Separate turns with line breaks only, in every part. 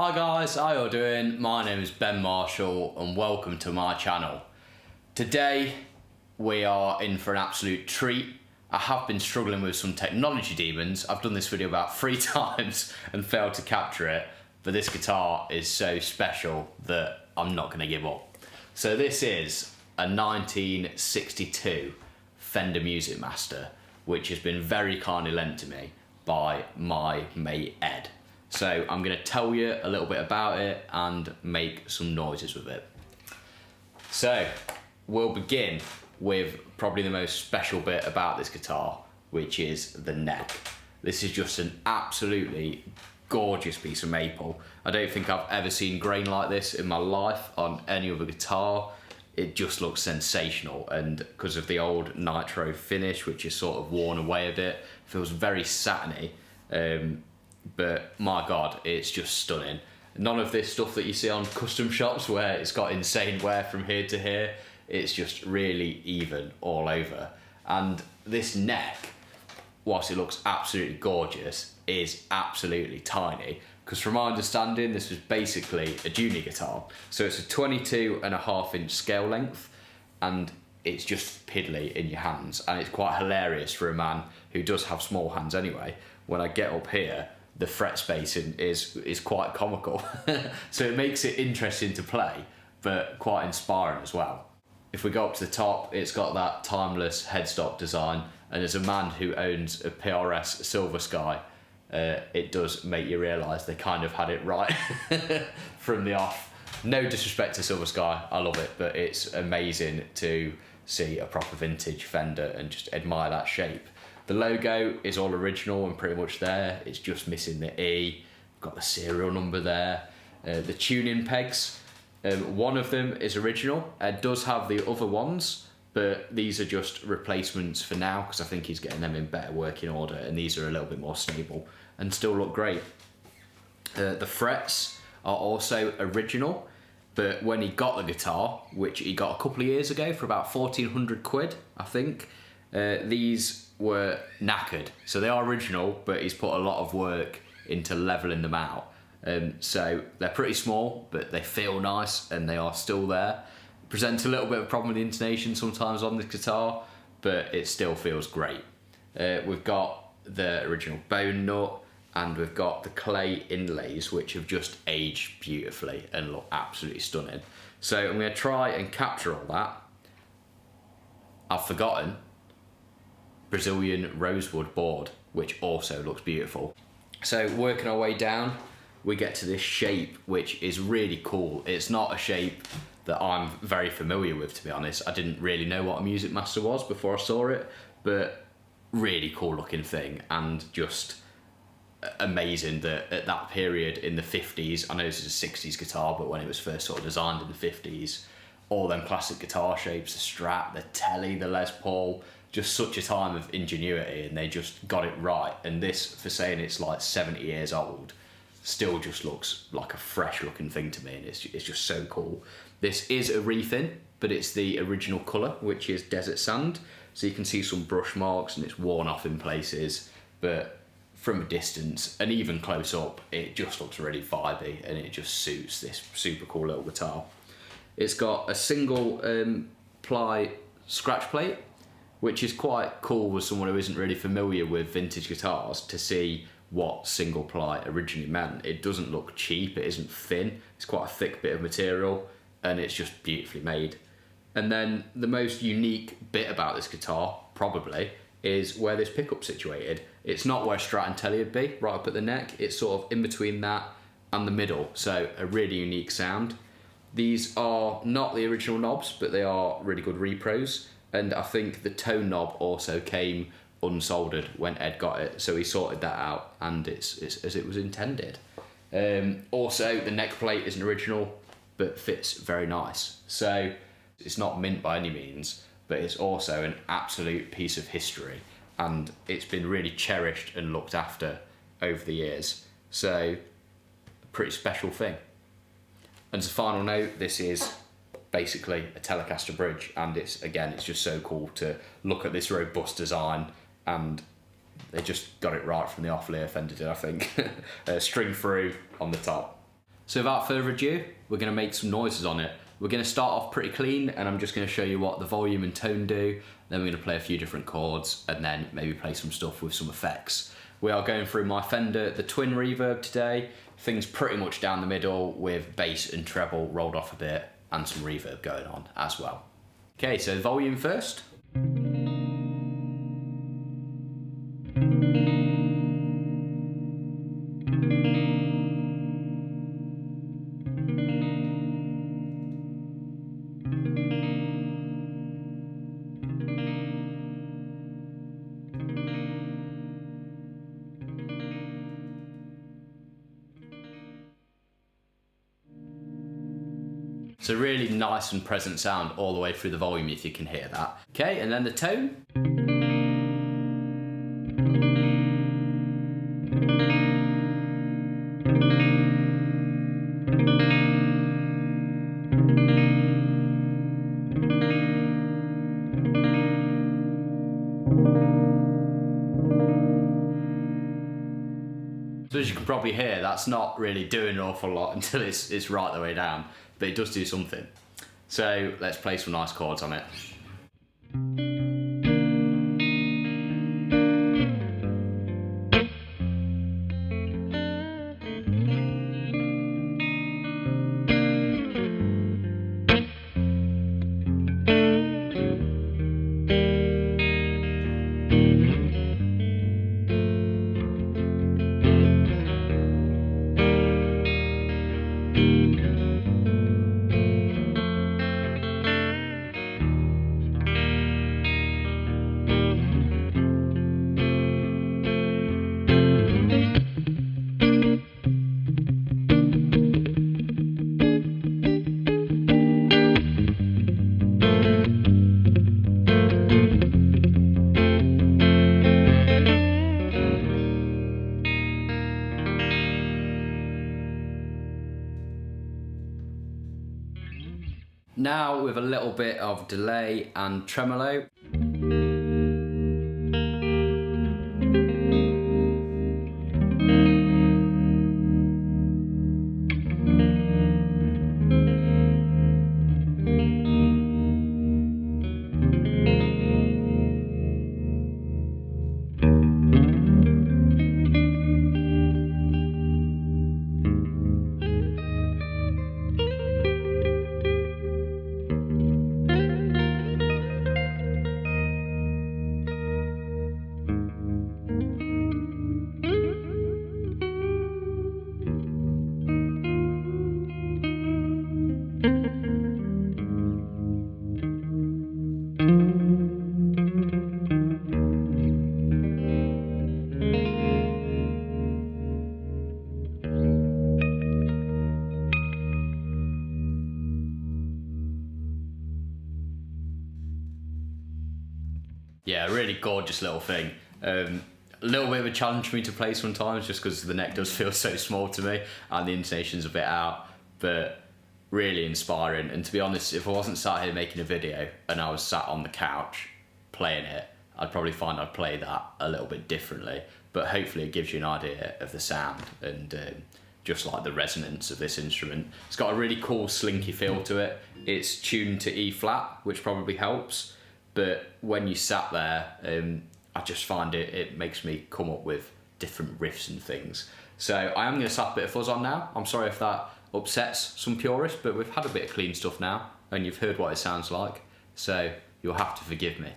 Hi guys, how you all doing? My name is Ben Marshall and welcome to my channel. Today we are in for an absolute treat. I have been struggling with some technology demons. I've done this video about 3 times and failed to capture it, but this guitar is so special that I'm not going to give up. So this is a 1962 Fender Musicmaster, which has been very kindly lent to me by my mate Ed. So I'm going to tell you a little bit about it and make some noises with it. So we'll begin with probably the most special bit about this guitar, which is the neck. This is just an absolutely gorgeous piece of maple. I don't think I've ever seen grain like this in my life on any other guitar. It just looks sensational, and because of the old nitro finish, which is sort of worn away a bit, feels very satiny. But my God, it's just stunning. None of this stuff that you see on custom shops where it's got insane wear from here to here. It's just really even all over. And this neck, whilst it looks absolutely gorgeous, is absolutely tiny. Because from my understanding, this was basically a junior guitar. So it's a 22.5-inch scale length, and it's just piddly in your hands. And it's quite hilarious for a man who does have small hands anyway. When I get up here, the fret spacing is quite comical. So it makes it interesting to play, but quite inspiring as well. If we go up to the top, it's got that timeless headstock design, and as a man who owns a PRS Silver Sky, it does make you realise they kind of had it right from the off. No disrespect to Silver Sky, I love it, but it's amazing to see a proper vintage Fender and just admire that shape. The logo is all original and pretty much there. It's just missing the E. Got the serial number there. The tuning pegs, one of them is original. Ed does have the other ones, but these are just replacements for now because I think he's getting them in better working order, and these are a little bit more stable and still look great. The frets are also original, but when he got the guitar, which he got a couple of years ago for about 1,400 quid, I think, these were knackered. So they are original, but he's put a lot of work into leveling them out. So they're pretty small, but they feel nice and they are still there. Presents a little bit of a problem with the intonation sometimes on this guitar, but it still feels great. We've got the original bone nut, and we've got the clay inlays, which have just aged beautifully and look absolutely stunning. So I'm going to try and capture all that. I've forgotten Brazilian rosewood board, which also looks beautiful. So working our way down, we get to this shape, which is really cool. It's not a shape that I'm very familiar with, to be honest. I didn't really know what a Musicmaster was before I saw it, but really cool looking thing, and just amazing that at that period in the 50s, I know this is a 60s guitar, but when it was first sort of designed in the 50s, all them classic guitar shapes, the Strat, the Telly, the Les Paul, just such a time of ingenuity, and they just got it right. And this, for saying it's like 70 years old, still just looks like a fresh looking thing to me, and it's just so cool. This is a rethin, but it's the original colour, which is desert sand, so you can see some brush marks and it's worn off in places, but from a distance and even close up, it just looks really vibey, and it just suits this super cool little guitar. It's got a single ply scratch plate, which is quite cool with someone who isn't really familiar with vintage guitars to see what single ply originally meant. It doesn't look cheap, it isn't thin, it's quite a thick bit of material, and it's just beautifully made. And then the most unique bit about this guitar, probably, is where this pickup's situated. It's not where Strat and Telly would be, right up at the neck, it's sort of in between that and the middle, so a really unique sound. These are not the original knobs, but they are really good repros. And I think the tone knob also came unsoldered when Ed got it, so he sorted that out, and it's as it was intended. Also, the neck plate isn't original, but fits very nice. So it's not mint by any means, but it's also an absolute piece of history, and it's been really cherished and looked after over the years. So, a pretty special thing. And as a final note, this is basically a Telecaster bridge, and it's just so cool to look at this robust design, and they just got it right from the off. Fender did, I think. String through on the top. So without further ado, we're going to make some noises on it. We're going to start off pretty clean, and I'm just going to show you what the volume and tone do. Then we're going to play a few different chords, and then maybe play some stuff with some effects. We are going through my Fender, the twin reverb today. Things pretty much down the middle with bass and treble rolled off a bit, and some reverb going on as well. Okay, so volume first. So really nice and present sound all the way through the volume if you can hear that. Okay, and then the tone. So as you can probably hear, that's not really doing an awful lot until it's right the way down, but it does do something. So let's play some nice chords on it. Now with a little bit of delay and tremolo. Yeah, really gorgeous little thing. A little bit of a challenge for me to play sometimes just because the neck does feel so small to me and the intonation's a bit out, but really inspiring. And to be honest, if I wasn't sat here making a video and I was sat on the couch playing it, I'd probably find I'd play that a little bit differently, but hopefully it gives you an idea of the sound and just like the resonance of this instrument. It's got a really cool slinky feel to it. It's tuned to E flat, which probably helps. But when you sat there, I just find it makes me come up with different riffs and things. So I am going to slap a bit of fuzz on now. I'm sorry if that upsets some purists, but we've had a bit of clean stuff now, and you've heard what it sounds like, so you'll have to forgive me.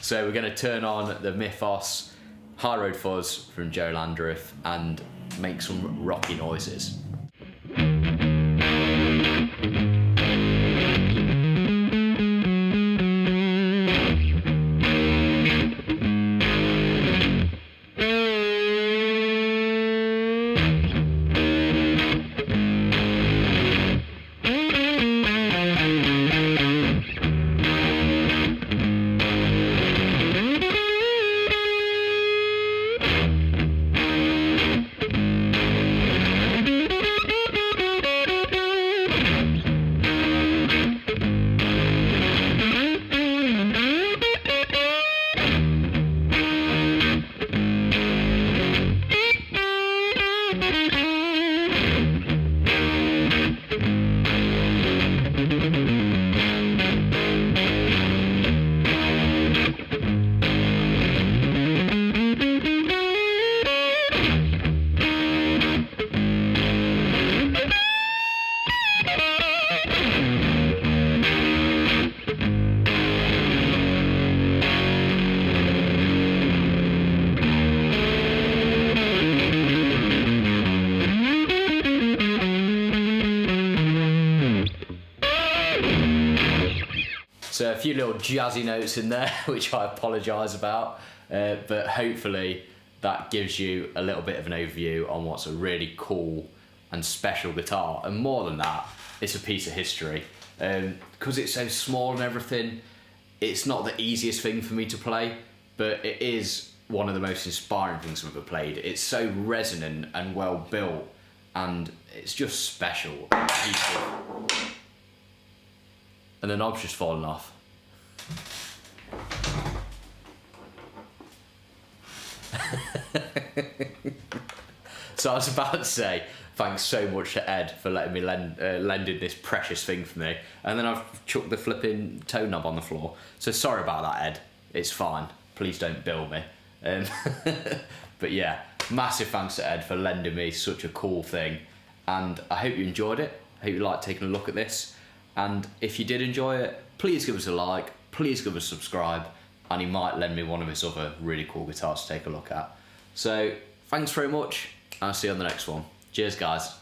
So we're going to turn on the Mythos High Road Fuzz from Joe Landreth and make some rocky noises. few little jazzy notes in there, which I apologise about, but hopefully that gives you a little bit of an overview on what's a really cool and special guitar. And more than that, it's a piece of history. Because it's so small and everything, it's not the easiest thing for me to play, but it is one of the most inspiring things I've ever played. It's so resonant and well built, and it's just special and beautiful. And the knob's just fallen off. So I was about to say, thanks so much to Ed for letting me lending this precious thing for me, and then I've chucked the flipping toe knob on the floor. So sorry about that, Ed. It's fine. Please don't bill me. But yeah, massive thanks to Ed for lending me such a cool thing, and I hope you enjoyed it. I hope you liked taking a look at this, and if you did enjoy it, please give us a like, please give us a subscribe, and he might lend me one of his other really cool guitars to take a look at. So thanks very much, and I'll see you on the next one. Cheers, guys.